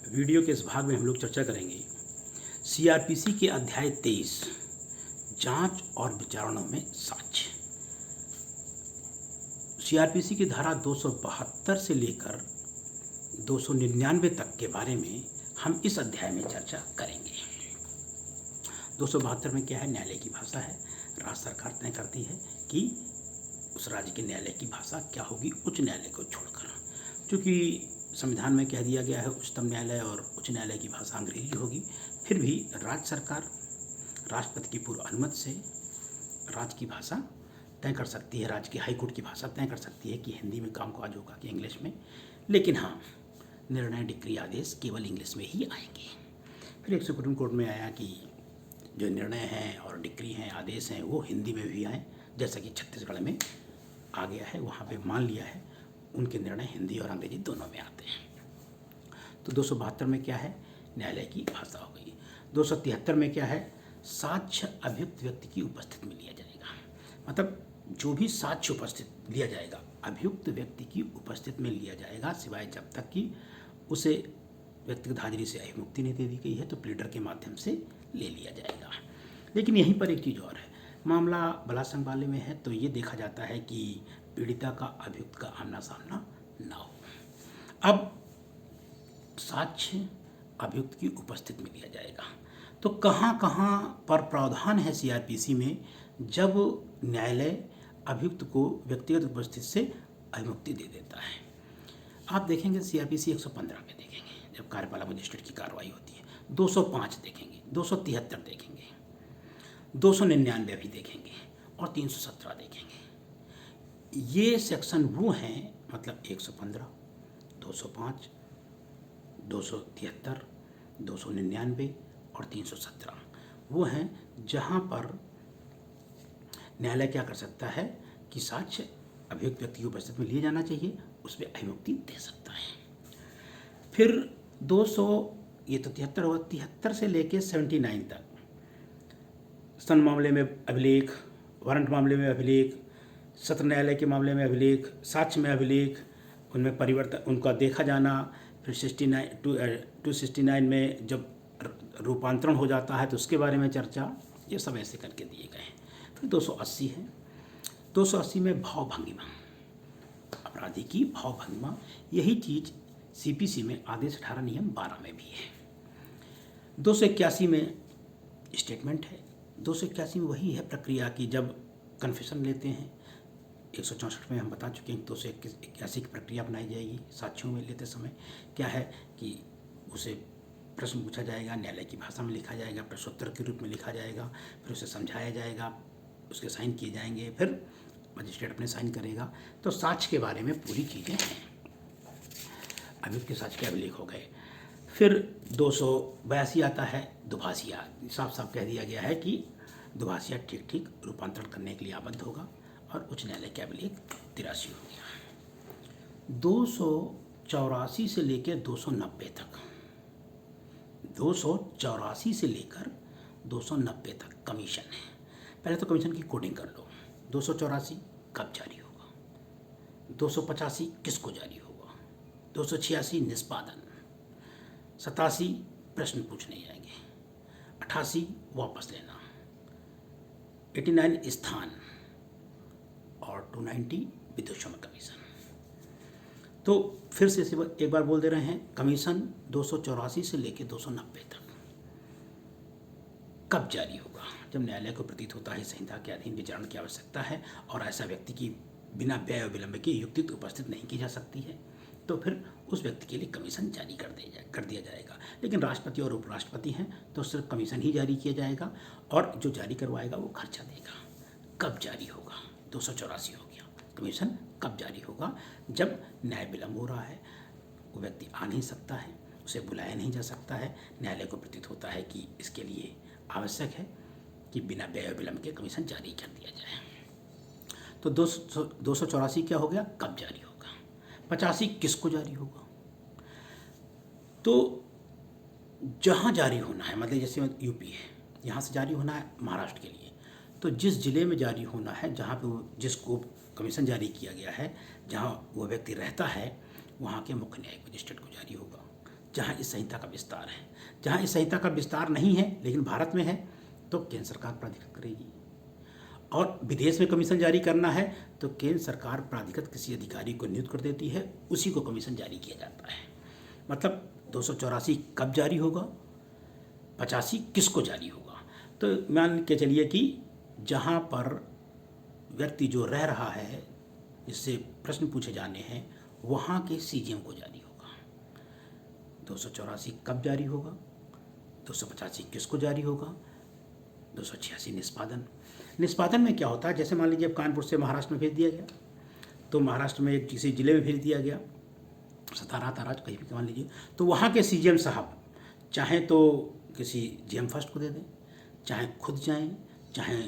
Video के इस भाग में हम लोग चर्चा करेंगे सीआरपीसी के अध्याय 23 जांच और विचारणों में साक्ष्य। सीआरपीसी की धारा 272 से लेकर 299 तक के बारे में हम इस अध्याय में चर्चा करेंगे। 272 में क्या है? न्यायालय की भाषा है। राज्य सरकार तय करती है कि उस राज्य के न्यायालय की भाषा क्या होगी, उच्च न्यायालय को छोड़कर। चूँकि संविधान में कह दिया गया है उच्चतम न्यायालय और उच्च न्यायालय की भाषा अंग्रेजी होगी, फिर भी राज्य सरकार राष्ट्रपति की पूर्व अनुमति से राज्य की भाषा तय कर सकती है, राज्य की हाईकोर्ट की भाषा तय कर सकती है कि हिंदी में कामकाज होगा कि इंग्लिश में। लेकिन हाँ, निर्णय, डिक्री, आदेश केवल इंग्लिश में ही आएंगे। फिर एक सुप्रीम कोर्ट में आया कि जो निर्णय हैं और डिक्री हैं, आदेश हैं, वो हिंदी में भी आए, जैसा कि छत्तीसगढ़ में आ गया है। वहाँ पे मान लिया है उनके निर्णय हिंदी और अंग्रेजी दोनों में आते हैं। तो 272 में क्या है? न्यायालय की भाषा हो गई। 273 में क्या है? साक्ष्य अभियुक्त व्यक्ति की उपस्थिति में लिया जाएगा। मतलब जो भी साक्ष्य उपस्थित लिया जाएगा अभियुक्त व्यक्ति की उपस्थिति में लिया जाएगा, सिवाय जब तक कि उसे व्यक्तिगत हाजिरी से अभिमुक्ति नहीं दे दी गई है तो प्लीडर के माध्यम से ले लिया जाएगा। लेकिन यहीं पर एक चीज़ और है, मामला बलात्कार वाले में है तो ये देखा जाता है कि पीड़िता का अभियुक्त का आमना सामना ना हो। अब साक्ष्य अभियुक्त की उपस्थिति में लिया जाएगा। तो कहाँ कहाँ पर प्रावधान है सीआरपीसी में जब न्यायालय अभियुक्त को व्यक्तिगत उपस्थिति से अभिमुक्ति दे देता है? आप देखेंगे सीआरपीसी 115 में देखेंगे जब कार्यपालक मजिस्ट्रेट की कार्रवाई होती है, 205 देखेंगे, 273 देखेंगे, 299 भी देखेंगे और 317 देखेंगे। ये सेक्शन वो हैं, मतलब 115, 205, 273, 299 और 317 वो हैं जहाँ पर न्यायालय क्या कर सकता है कि साक्ष्य अभियुक्त व्यक्ति की उपस्थिति में लिए जाना चाहिए, उसमें अभिमुक्ति दे सकता है। फिर 200 ये तो 73 होगा, 73 से लेके 79 तक स्तन मामले में अभिलेख, वारंट मामले में अभिलेख, सत्र न्यायालय के मामले में अभिलेख, साक्ष्य में अभिलेख, उनमें परिवर्तन, उनका देखा जाना। फिर 269 में जब रूपांतरण हो जाता है तो उसके बारे में चर्चा, ये सब ऐसे करके दिए गए हैं। फिर 280 है। 280 में भावभंगिमा, अपराधी की भावभंगिमा, यही चीज़ सीपीसी में आदेश 18 नियम 12 में भी है। 281 में स्टेटमेंट है। 281 में वही है प्रक्रिया की जब कन्फेशन लेते हैं। 164 में हम बता चुके हैं 281 की प्रक्रिया अपनाई जाएगी। साक्ष्यों में लेते समय क्या है कि उसे प्रश्न पूछा जाएगा, न्यायालय की भाषा में लिखा जाएगा, प्रश्नोत्तर के रूप में लिखा जाएगा, फिर उसे समझाया जाएगा, उसके साइन किए जाएंगे, फिर मजिस्ट्रेट अपने साइन करेगा। तो साक्ष्य के बारे में पूरी चीज़ें हैं। अभियुक्त के साक्ष्य के अभिलेख हो गए। फिर 282 आता है दुभाषिया। साफ साफ कह दिया गया है कि दुभाषिया ठीक ठीक रूपांतरण करने के लिए आबद्ध होगा और उच्च न्यायालय के अभिलेख 83 हो गया। 284 से लेकर 290 तक, 284 से लेकर 290 तक कमीशन है। पहले तो कमीशन की कोडिंग कर लो। 284 कब जारी होगा, 285 किसको जारी होगा, 286 निष्पादन, 87 प्रश्न पूछने जाएंगे, 88 वापस लेना, 89 स्थान और 290 विदेशों में कमीशन। तो फिर से एक बार बोल दे रहे हैं, कमीशन 284 से लेकर 290 तक कब जारी होगा? जब न्यायालय को प्रतीत होता है संहिता के अधीन विचारण की आवश्यकता है और ऐसा व्यक्ति की बिना व्यय और विलंब के युक्तियुक्त उपस्थित नहीं की जा सकती है, तो फिर उस व्यक्ति के लिए कमीशन जारी कर दिया जाएगा। लेकिन राष्ट्रपति और उपराष्ट्रपति हैं तो सिर्फ कमीशन ही जारी किया जाएगा और जो जारी करवाएगा वो खर्चा देगा। कब जारी होगा? 284 हो गया। कमीशन कब जारी होगा? जब न्याय विलंब हो रहा है, वो व्यक्ति आ नहीं सकता है, उसे बुलाया नहीं जा सकता है, न्यायालय को प्रतीत होता है कि इसके लिए आवश्यक है कि बिना व्यय और विलंब के कमीशन जारी कर दिया जाए। तो 284 क्या हो गया? कब जारी होगा। 85 किसको जारी होगा? तो जहाँ जारी होना है, मतलब जैसे यूपी है, यहाँ से जारी होना है महाराष्ट्र के लिए, तो जिस जिले में जारी होना है, जहाँ पे वो जिसको कमीशन जारी किया गया है, जहाँ वो व्यक्ति रहता है, वहाँ के मुख्य न्यायिक मजिस्ट्रेट को जारी होगा। जहाँ इस संहिता का विस्तार है। जहाँ इस संहिता का विस्तार नहीं है लेकिन भारत में है तो केंद्र सरकार प्राधिकृत करेगी। और विदेश में कमीशन जारी करना है तो केंद्र सरकार प्राधिकृत किसी अधिकारी को नियुक्त कर देती है, उसी को कमीशन जारी किया जाता है। मतलब 284 कब जारी होगा, 85 किसको जारी होगा। तो मान के चलिए कि जहाँ पर व्यक्ति जो रह रहा है जिससे प्रश्न पूछे जाने हैं वहाँ के सीजीएम को जारी होगा। 284 कब जारी होगा, 285 किसको जारी होगा, 286 निष्पादन। निष्पादन में क्या होता है, जैसे मान लीजिए अब कानपुर से महाराष्ट्र में भेज दिया गया तो महाराष्ट्र में एक किसी जिले में भेज दिया गया, सतारा ताराज कहीं भी मान लीजिए, तो वहाँ के सीजीएम साहब चाहे तो किसी जीएम फर्स्ट को दे दें, चाहे खुद जाएं, चाहे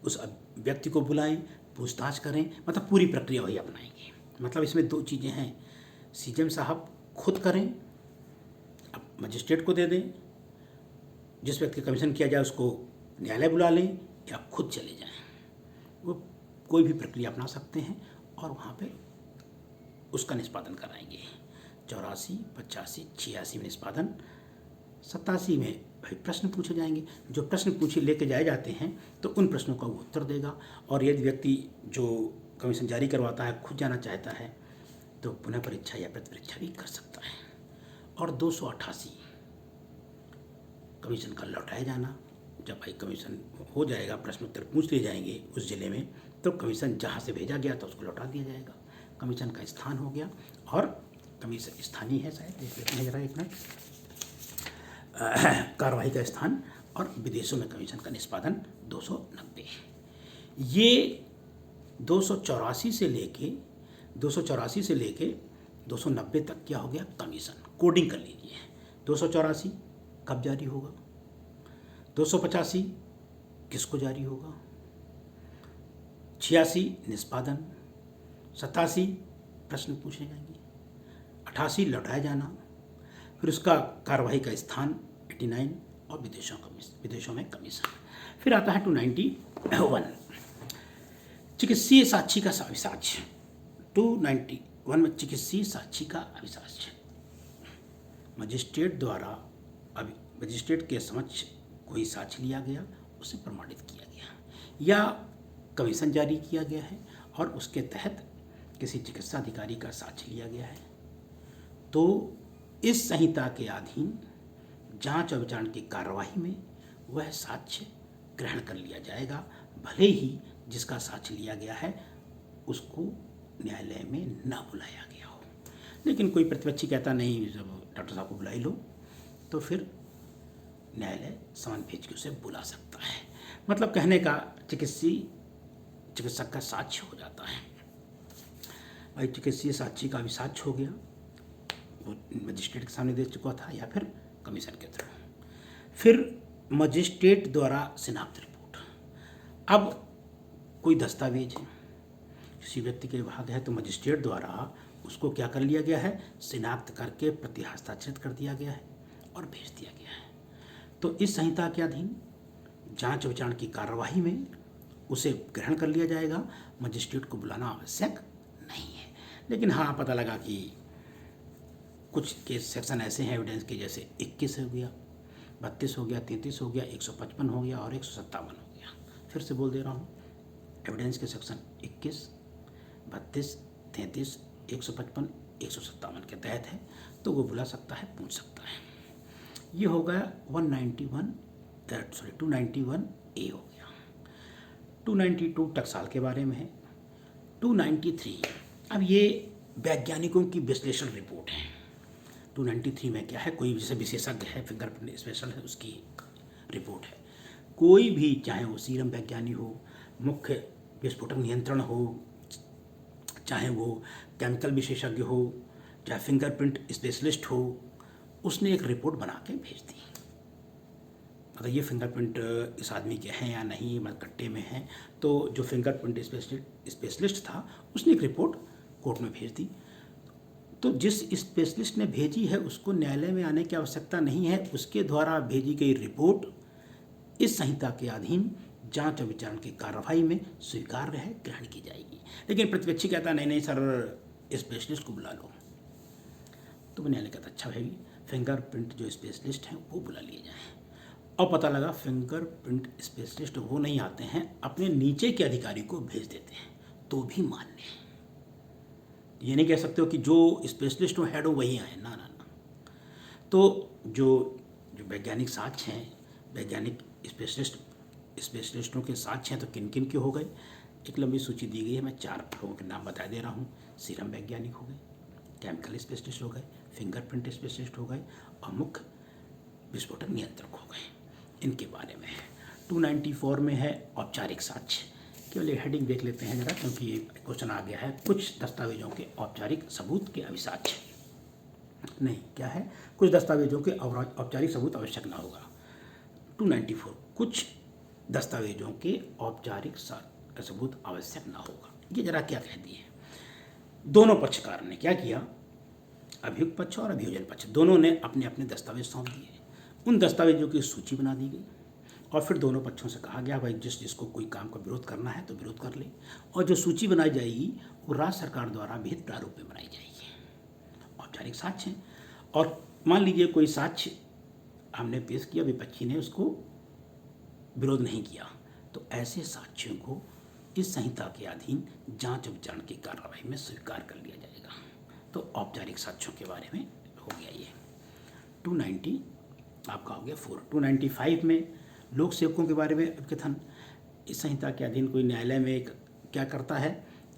उस व्यक्ति को बुलाएं, पूछताछ करें, मतलब पूरी प्रक्रिया वही अपनाएंगे। मतलब इसमें दो चीज़ें हैं, सीजीएम साहब खुद करें, अब मजिस्ट्रेट को दे दें, जिस व्यक्ति का कमीशन किया जाए उसको न्यायालय बुला लें या खुद चले जाएं, वो कोई भी प्रक्रिया अपना सकते हैं और वहाँ पे उसका निष्पादन कराएंगे। 84, 85, 86 में निष्पादन, 87 में भाई प्रश्न पूछे जाएंगे। जो प्रश्न पूछे लेके जाए जाते हैं तो उन प्रश्नों का वो उत्तर देगा। और यदि व्यक्ति जो कमीशन जारी करवाता है खुद जाना चाहता है तो पुनः परीक्षा या प्रतिपरीक्षा भी कर सकता है। और 288 कमीशन का लौटाया जाना, जब भाई कमीशन हो जाएगा, प्रश्न उत्तर पूछ लिए जाएंगे उस जिले में, तो कमीशन जहाँ से भेजा गया था उसको लौटा दिया जाएगा। कमीशन का स्थान हो गया और कमीशन स्थानीय है, शायद देख लेते हैं जरा एक मिनट, कार्रवाई का स्थान। और विदेशों में कमीशन का निष्पादन 290। ये 284 से लेके 290 तक क्या हो गया, कमीशन। कोडिंग कर लीजिए, 284 कब जारी होगा, 285 किसको जारी होगा, 86 निष्पादन, 87 प्रश्न पूछे जाएंगे, 88 लौटाया जाना, फिर उसका कार्रवाई का स्थान 89 और विदेशों में कमीशन। फिर आता है 291 चिकित्सीय साक्षी का अविसाक्ष्य। 291 में चिकित्सीय साक्षी का अविसाक्ष्य मजिस्ट्रेट के समक्ष कोई साक्ष्य लिया गया, उसे प्रमाणित किया गया या कमीशन जारी किया गया है और उसके तहत किसी चिकित्सा अधिकारी का साक्ष्य लिया गया है, तो इस संहिता के अधीन जांच और विचारण की कार्यवाही में वह साक्ष्य ग्रहण कर लिया जाएगा, भले ही जिसका साक्ष्य लिया गया है उसको न्यायालय में न बुलाया गया हो। लेकिन कोई प्रतिपक्षी कहता नहीं, जब डॉक्टर साहब को बुला ही लो, तो फिर न्यायालय समन भेज के उसे बुला सकता है। मतलब कहने का चिकित्सक का साक्ष्य हो जाता है। भाई चिकित्सीय साक्षी का भी साक्ष्य हो गया, वो मजिस्ट्रेट के सामने दे चुका था या फिर कमीशन के थ्रू। फिर मजिस्ट्रेट द्वारा शिनाख्त रिपोर्ट। अब कोई दस्तावेज है, किसी व्यक्ति के भाग है, तो मजिस्ट्रेट द्वारा उसको क्या कर लिया गया है, शिनाख्त करके प्रति हस्ताक्षरित कर दिया गया है और भेज दिया गया है। तो इस संहिता के अधीन जांच विचारण की कार्यवाही में उसे ग्रहण कर लिया जाएगा, मजिस्ट्रेट को बुलाना आवश्यक नहीं है। लेकिन हाँ, पता लगा कि कुछ केस सेक्शन ऐसे हैं एविडेंस के, जैसे 21 हो गया, 32 हो गया, 33 हो गया, 155 हो गया और 157 हो गया। फिर से बोल दे रहा हूँ, एविडेंस के सेक्शन 21, 32, 33, 155, 157 के तहत है, तो वो बुला सकता है, पूछ सकता है। ये हो गया 291A हो गया। 292 टकसाल के बारे में है। 293 अब ये वैज्ञानिकों की विश्लेषण रिपोर्ट है। 293 में क्या है, कोई जैसे विशेषज्ञ है, फिंगरप्रिंट स्पेशल है, उसकी रिपोर्ट है। कोई भी, चाहे वो सीरम वैज्ञानी हो, मुख्य विस्फोटक नियंत्रण हो, चाहे वो केमिकल विशेषज्ञ हो, चाहे फिंगरप्रिंट स्पेशलिस्ट हो, उसने एक रिपोर्ट बना के भेज दी। मतलब ये फिंगरप्रिंट इस आदमी के हैं या नहीं, मतलब कट्टे में हैं, तो जो फिंगरप्रिंट स्पेशलिस्ट था उसने एक रिपोर्ट कोर्ट में भेज दी। तो जिस स्पेशलिस्ट ने भेजी है उसको न्यायालय में आने की आवश्यकता नहीं है, उसके द्वारा भेजी गई रिपोर्ट इस संहिता के अधीन जांच और विचारण की कार्रवाई में स्वीकार्य है, ग्रहण की जाएगी। लेकिन प्रतिपक्षी कहता नहीं नहीं सर, स्पेशलिस्ट को बुला लो, तो न्यायालय कहता अच्छा भाई फिंगरप्रिंट जो स्पेशलिस्ट हैं वो बुला लिए जाएं। और पता लगा फिंगरप्रिंट स्पेशलिस्ट वो नहीं आते हैं, अपने नीचे के अधिकारी को भेज देते हैं, तो भी मान्य है। ये नहीं कह सकते हो कि जो स्पेशलिस्ट हो, हेड हो, वही आए, ना ना ना। तो जो जो वैज्ञानिक साक्ष्य हैं, वैज्ञानिक स्पेशलिस्टों के साक्ष्य हैं, तो किन किन के हो गए, एक लंबी सूची दी गई है। मैं 4 लोगों के नाम बता दे रहा हूँ। सीरम वैज्ञानिक हो गए, केमिकल स्पेशलिस्ट हो गए, फिंगरप्रिंट स्पेशलिस्ट हो गए, और मुख्य विस्फोटक नियंत्रक हो गए। इनके बारे में है। 294 में है औपचारिक साक्ष्य। केवल ये हेडिंग देख लेते हैं जरा, क्योंकि ये क्वेश्चन आ गया है। कुछ दस्तावेजों के औपचारिक सबूत के अभिसाक्ष्य, नहीं क्या है, कुछ दस्तावेजों के औपचारिक सबूत आवश्यक ना होगा। 294 कुछ दस्तावेजों के औपचारिक सबूत आवश्यक ना होगा। ये जरा क्या कह दिए, दोनों पक्षकार ने क्या किया, अभियुक्त पक्ष और अभियोजन पक्ष दोनों ने अपने अपने दस्तावेज सौंप दिए। उन दस्तावेजों की सूची बना दी गई और फिर दोनों पक्षों से कहा गया, भाई जिसको कोई काम का विरोध करना है तो विरोध कर ले, और जो सूची बनाई जाएगी वो राज्य सरकार द्वारा विहित प्रारूप में बनाई जाएगी। औपचारिक साक्ष्य है। और मान लीजिए कोई साक्ष्य हमने पेश किया, विपक्षी ने उसको विरोध नहीं किया, तो ऐसे साक्ष्यों को इस संहिता के अधीन जांच विचारण की कार्रवाई में स्वीकार कर लिया जाएगा। तो औपचारिक साक्ष्यों के बारे में हो गया ये। 290 आपका हो गया 4। 295 में लोक सेवकों के बारे में कथन। इस संहिता के अधीन कोई न्यायालय में एक क्या करता है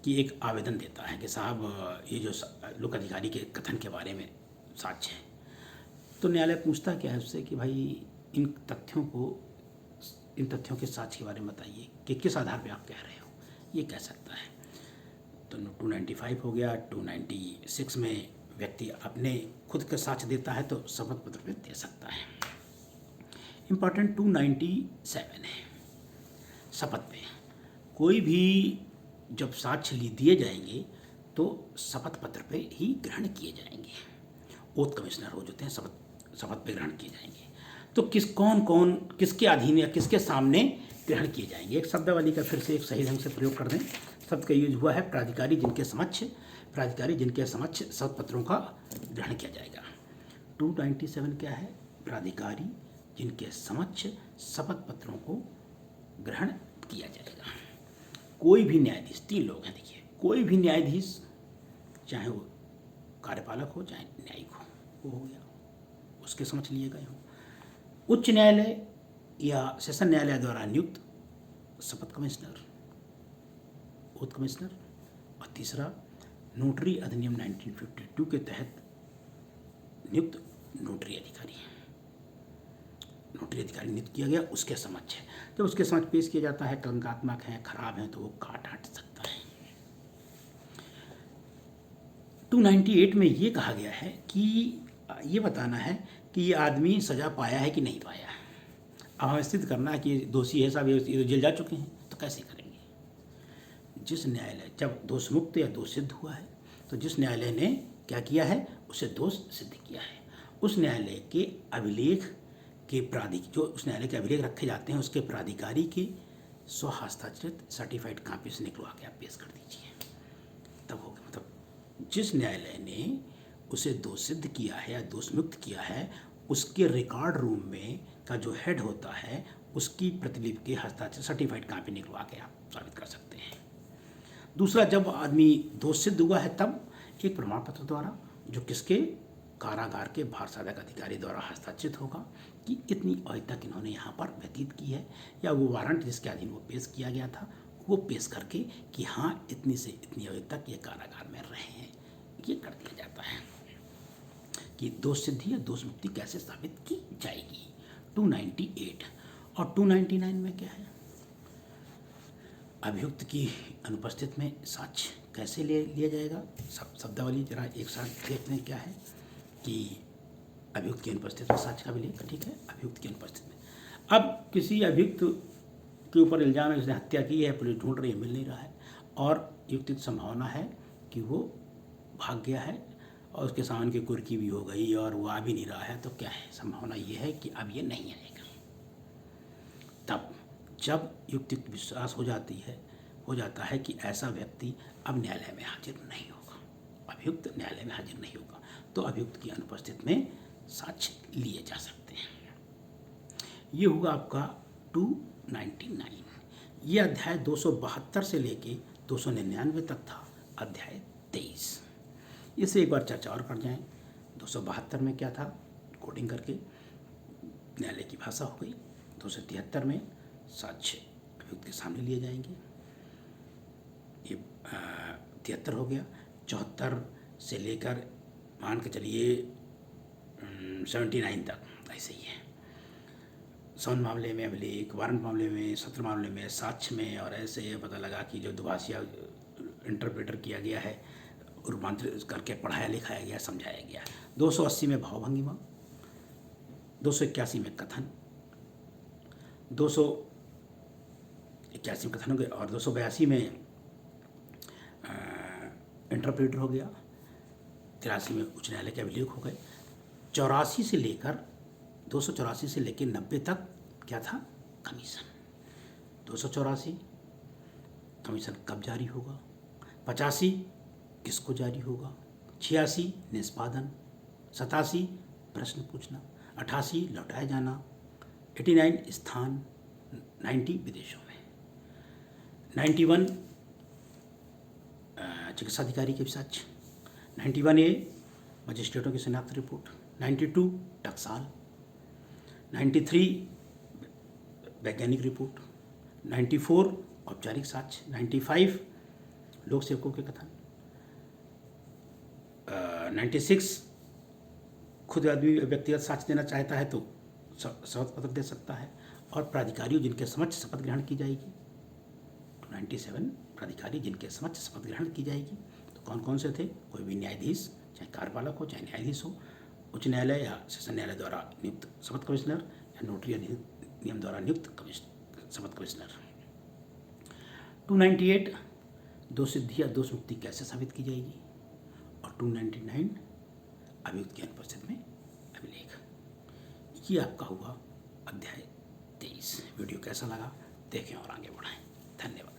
कि एक आवेदन देता है कि साहब ये जो लोक अधिकारी के कथन के बारे में साक्ष्य है, तो न्यायालय पूछता क्या है उससे कि भाई इन तथ्यों के साक्ष्य के बारे में बताइए कि किस आधार पर आप कह रहे हो, ये कह सकता है। तो 295 हो गया। 296 में व्यक्ति अपने खुद का साक्ष्य देता है तो शपथ पत्र में दे सकता है। इम्पॉर्टेंट 297 है शपथ पे। कोई भी जब साक्ष्य दिए जाएंगे तो शपथ पत्र पे ही ग्रहण किए जाएंगे। ओथ कमिश्नर हो जाते हैं, शपथ पे ग्रहण किए जाएंगे। तो कौन किसके अधीन या किसके सामने ग्रहण किए जाएंगे। एक शब्दावली का फिर से एक सही ढंग से प्रयोग कर दें। शब्द का यूज हुआ है प्राधिकारी जिनके समक्ष शपथ पत्रों का ग्रहण किया जाएगा। 297 क्या है, प्राधिकारी जिनके समक्ष शपथ पत्रों को ग्रहण किया जाएगा। कोई भी न्यायाधीश, 3 लोग हैं देखिए, कोई भी न्यायाधीश चाहे वो कार्यपालक हो चाहे न्यायिक हो, वो हो गया, उसके समक्ष लिए गए हो। उच्च न्यायालय या सेशन न्यायालय द्वारा नियुक्त शपथ कमिश्नर, ओथ कमिश्नर, और तीसरा नोटरी अधिनियम 1952 के तहत नियुक्त नोटरी अधिकारी नियुक्त किया गया, उसके समक्ष है। जब उसके समक्ष पेश किया जाता है, कलंकात्मक है, खराब है, तो वो काट हट सकता है। 298 में ये कहा गया है कि ये बताना है कि ये आदमी सजा पाया है कि नहीं पाया है। अब हमें सिद्ध करना है कि दोषी है साहब, ये जेल जा चुके हैं, तो कैसे करेंगे। जिस न्यायालय जब दोष मुक्त या दोष सिद्ध हुआ है, तो जिस न्यायालय ने क्या किया है उसे दोष सिद्ध किया है, उस न्यायालय के अभिलेख के जो उस न्यायालय के अभिलेख रखे जाते हैं, उसके प्राधिकारी के स्वहस्ताक्षरित सर्टिफाइड कापी से निकलवा के आप पेश कर दीजिए, तब होगा। मतलब जिस न्यायालय ने उसे दोष सिद्ध किया है या दोष मुक्त किया है, उसके रिकॉर्ड रूम में का जो हेड होता है, उसकी प्रतिलिपि के हस्ताक्षर सर्टिफाइड कापी निकलवा के आप साबित कर सकते हैं। दूसरा, जब आदमी दोष सिद्ध हुआ है तब एक प्रमाण पत्र द्वारा, जो किसके कारागार के भार साधक अधिकारी द्वारा हस्ताक्षरित होगा कि इतनी अवधि तक इन्होंने यहाँ पर व्यतीत की है, या वो वारंट जिसके अधीन वो पेश किया गया था वो पेश करके कि हाँ इतनी से इतनी अवधि तक ये कारागार में रहे हैं, ये कर दिया जाता है कि दोष सिद्धि या दोष मुक्ति कैसे साबित की जाएगी। 298 और 299 में क्या है, अभियुक्त की अनुपस्थित में साक्ष्य कैसे लिया जाएगा। शब्दावली जरा एक साथ देखते हैं क्या है कि अभियुक्त की अनुपस्थित में साक्ष्य का अभिलेख, ठीक है, अभियुक्त की अनुपस्थित में। अब किसी अभियुक्त के ऊपर इल्जाम है, उसने हत्या की है, पुलिस ढूंढ रही है, मिल नहीं रहा है, और युक्तिक संभावना है कि वो भाग गया है और उसके सामान की कुर्की भी हो गई और वो आ भी नहीं रहा है, तो क्या है, संभावना ये है कि अब ये नहीं आएगा। तब जब युक्तिक विश्वास हो जाता है कि ऐसा व्यक्ति अब न्यायालय में हाजिर नहीं होगा, अभियुक्त न्यायालय में हाजिर नहीं होगा, तो अभियुक्त की अनुपस्थित में साक्ष्य लिए जा सकते हैं। ये होगा आपका 299। ये अध्याय 272 से लेके 299 तक था, अध्याय 23। इसे एक बार चर्चा और कर जाएं। 272 में क्या था, कोडिंग करके न्यायालय की भाषा हो गई। 273 में साक्ष्य अभियुक्त के सामने लिए जाएंगे, ये 73 हो गया। 74 से लेकर मान के चलिए 79 तक ऐसे ही है। 7 मामले में अभिलेख, वारंट मामले में, 17 मामले में साक्ष्य में, और ऐसे ये पता लगा कि जो दुभाषिया इंटरप्रेटर किया गया है, रूपांतरित करके पढ़ाया लिखाया गया, समझाया गया। 280 में भावभंगिमा, 281 में कथन, 281 में कथन हो गया, और 282 में इंटरप्रेटर हो गया। 83 में उच्च न्यायालय के अभिलेख हो गए। 84 से लेकर 284 से लेकर 90 तक क्या था, कमीशन। 284 कमीशन कब जारी होगा, 85 किसको जारी होगा, 86 निष्पादन, 87 प्रश्न पूछना, 88 लौटाया जाना, 89 स्थान, 90 विदेशों में, 91 चिकित्सा अधिकारी के साक्ष्य, 91A मजिस्ट्रेटों की शनाख्त रिपोर्ट, 92 टकसाल, 93 वैज्ञानिक रिपोर्ट, 94 औपचारिक साक्ष्य, 95 लोक सेवकों के कथन, 96 खुद आदमी व्यक्तिगत साक्ष्य देना चाहता है तो शपथ पत्र दे सकता है, और प्राधिकारियों जिनके समक्ष शपथ ग्रहण की जाएगी। 97 प्राधिकारी जिनके समक्ष शपथ ग्रहण की जाएगी, तो कौन कौन से थे, कोई भी न्यायाधीश, चाहे कार्यपालक हो चाहे न्यायाधीश हो, उच्च न्यायालय या सेशन न्यायालय द्वारा नियुक्त शपथ कमिश्नर, या नोटरी अधिनियम द्वारा नियुक्त शपथ कमिश्नर। 298 दोषसिद्धि या दोष मुक्ति कैसे साबित की जाएगी, और 299 अभियुक्त की अनुपस्थिति में अभिलेख। ये आपका हुआ अध्याय 23। वीडियो कैसा लगा देखें और आगे बढ़ाएं। धन्यवाद।